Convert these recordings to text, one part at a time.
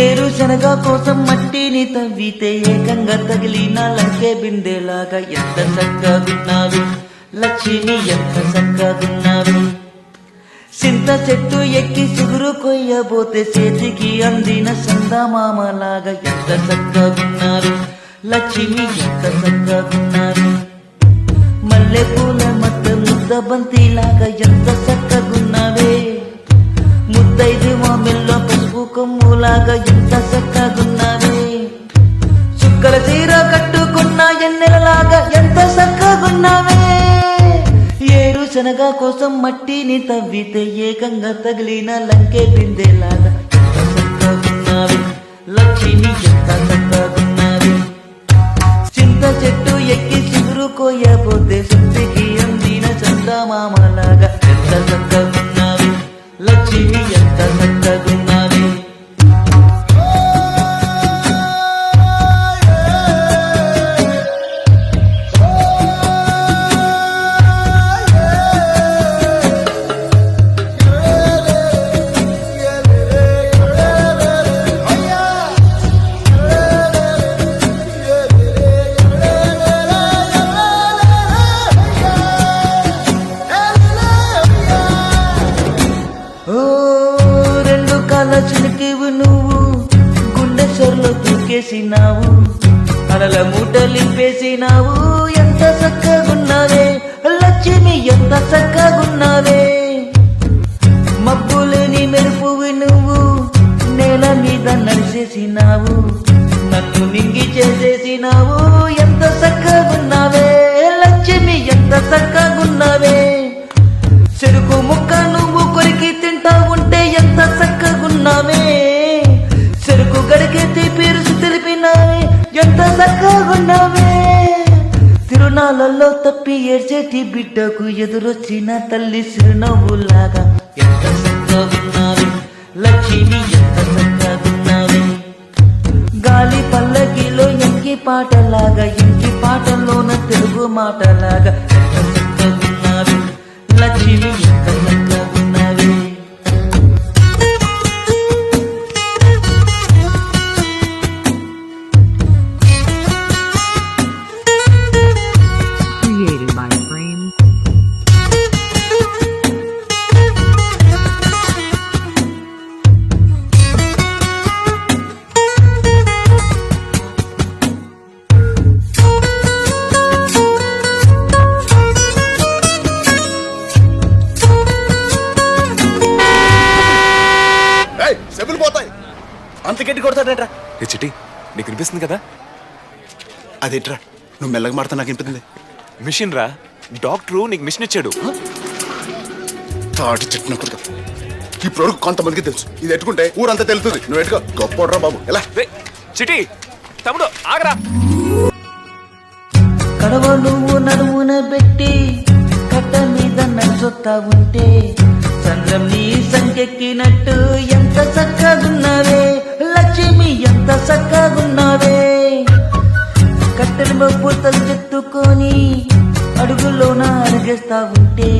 ఏరు శనగ కోసం మట్టిని తవ్వితే ఏకంగా తగిలిన లంకే బిందెలాగా ఎంత చక్కగున్నావి లక్ష్మి, ఎంత చక్కగున్నావి. చింత చెట్టు ఎక్కి చిగురు కొయ్యబోతే చేతికి అందిన చందమామలాగా ఎంత చక్కగున్నారు లక్ష్మి, ఎంత చక్కగున్నారు. మల్లెపూల మధ్య ముద్ద బంతిలాగా ఎంత చక్కగున్నావే, ముద్దైదు మామిల్లో పసుపు కొమ్ములాగా ఎంత చక్కగున్నావే. చుక్కల చీర కట్టుకున్న ఎన్నెలలాగా ఎంత చక్కగున్నావే. ఏరు శనగ కోసం మట్టిని తవ్వితే ఏకంగా తగిలిన లంకే బిందెలాగా ఎంత చక్కగున్నావే లక్ష్మి, ఎంత చక్కగున్నావే. చింత చెట్టు ఎక్కి చిగురు కోయబోతే శక్తికి అందిన చందమామలాగా ఎంత చక్కగున్నావే లక్ష్మి, ఎంత చక్కగున్నావే. రెండు కాళ్ళ చిలికివు నువ్వు, గుండె చెర్లో దూకేసినావు, అలల మూటలింపేసినావు. ఎంత చక్కగున్నావే లక్ష్మి, ఎంత చక్కగున్నావే. మబ్బులేని మెరుపువి నువ్వు, నేల మీద నడిచేసినావు, నన్ను మింగి చేసేసినావు. ఎంత చక్కగున్నావే లక్ష్మి, ఎంత చక్కగున్నావే. చెరుకు ముక్క నువ్వు కొరికి తింటా ఉంటే ఎంత చక్కగున్నావే, చెరుకు గడికెత్తి పీరుసు తెలిపినావే ఎంత చక్కగున్నావే. తిరునాళ్ళలో తప్పి ఏడ్చేటి బిడ్డకు ఎదురొచ్చిన తల్లి చిరునవ్వులాగా ఎంత చక్కగున్నావే లక్ష్మి, ఎంత చక్కగున్నావే. గాలి పల్లకిలో ఎంకి పాటలాగా, ఎంకి పాటలోన తెలుగు మాటలాగా ఎంత చక్కగున్నావే లక్ష్మి, ఎంత చక్కగున్నావే. Created by Frame. సెబులు పోతాయి, అంత గట్టి కొడతాడేట్రా. ఏ చిట్టి, నీకు వినిపిస్తుంది కదా? అదేట్రా నువ్వు మెల్లగా మాడతా నాకు వినిపిస్తుంది. మిషన్ రా, డాక్టరు నీకు మిషన్ ఇచ్చాడు. తాటి చెట్టు కొడుకు ఇప్పుడు కొంతమందికి తెలుసు, ఇది ఎట్టుకుంటే ఊరంతా తెలుస్తుంది. నువ్వు ఎట్టుకో, గొప్ప బాబు. ఎలా చిట్టి తమ్ముడు ఆగరా. కడవ నువ్వు నడుమున పెట్టి కట్ట మీద నడుచొత్తా ఉంటే చంద్రం నీ సంకెక్కినట్టు ఎంత చక్కగున్నావే లక్ష్మి, ఎంత చక్కగున్నావే. కట్టెల మబ్బు తలచెత్తుకొని అడుగులోన అడిగేస్తా ఉంటే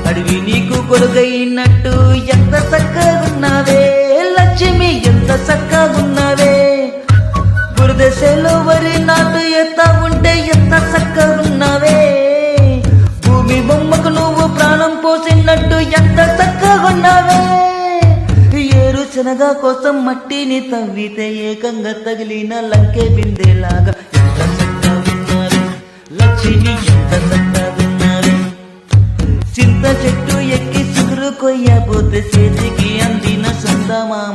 అడవి నీకు కొడుకైనట్టు ఎంత చక్కగున్నావే లక్ష్మి, ఎంత చక్కగున్నావే. బురదశలో వరి నాటు ఎత్తా ఉంటే ఎంత చక్కగున్నావే. భూమి బొమ్మకు నువ్వు ప్రాణం పోసినట్టు ఎంత చక్కగున్నావే. ఏరు శనగ కోసం మట్టిని తవ్వితే ఏకంగా తగిలిన లంకే బిందెలాగా ఎంత చక్కగున్నావే లక్ష్మి, ఎంత చక్కగున్నావే. చింత చెట్టు ఎక్కి చిగురు కొయ్యబోతే చేతికి అందిన చందమామ